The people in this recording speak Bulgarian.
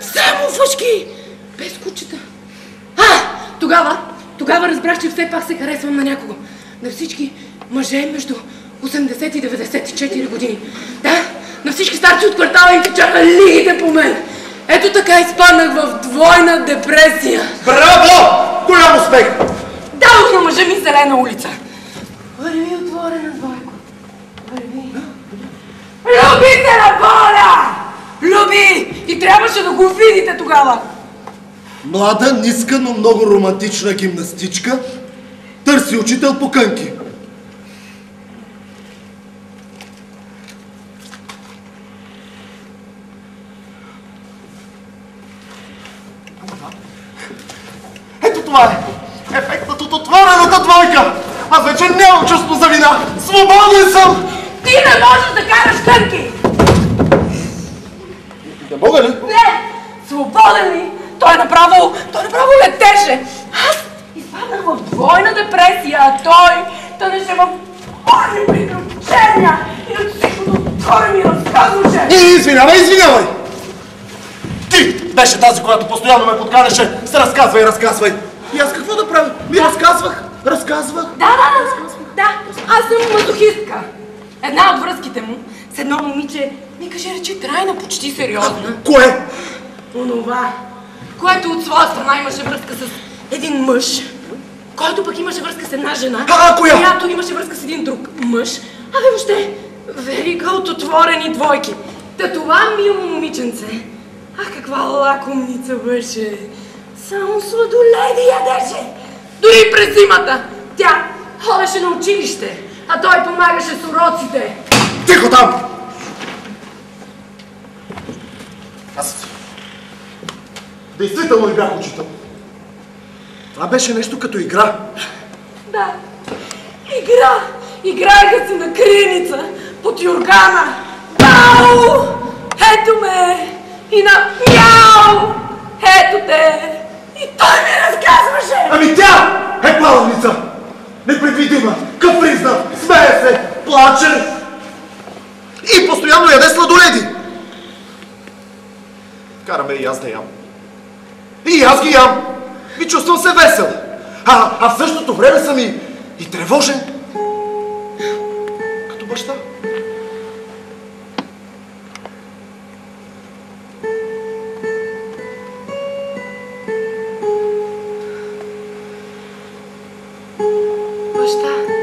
Само фъшки! Без кучета. Тогава разбрах, че все пак се харесвам на някого. На всички мъже между 80 и 94 години. Да, на всички старци от квартала им течаха лигите по мен. Ето така изпаднах в двойна депресия. Браво! Голям успех! Дадох на мъжа ми зелена улица. Върви отворена, двойко. Върви. Люби се на Боля! Люби! И трябваше да го видите тогава. Млада, ниска, но много романтична гимнастичка търси учител по кънки. Ето това е! Ефектът от отворената двойка! Аз вече нямам чувство за вина! Свободен съм! Ти не можеш да караш кънки! Не мога ли? Не! Свободен ли? Той направо летеше! Аз изпаднах в двойна депресия, а той тънеше в горни приключения и от всичкото отгоре ми разказваше! Извинявай! Ти беше тази, която постоянно ме подканяше с разказвай! И аз какво да правя? Разказвах. Да, аз съм мазохистка. Една от връзките му с едно момиче ми каже речи трайна, почти сериозна. Кое? Онова, което от своя страна имаше връзка с един мъж, който пък имаше връзка с една жена, коя? която имаше връзка с един друг мъж, въобще велика от отворени двойки. Та това мило момиченце, каква лакомница беше, само сладоледи ядеше. Дори през зимата тя ходеше на училище, а той помагаше с уроците. Тихо там! Аз действително не бях учител. Това беше нещо като игра. Да, игра. Играеха си на криеница под юргана. Бау! Ето ме! И на мяу! Ето те! И той ми разказваше! Ами тя е плавница! Непредвидима, капризна, смее се, плаче и постоянно яде сладоледи. Караме и аз да ям. И аз ги ям. И чувствам се весел. А в същото време съм и тревожен. Като баща. Баща.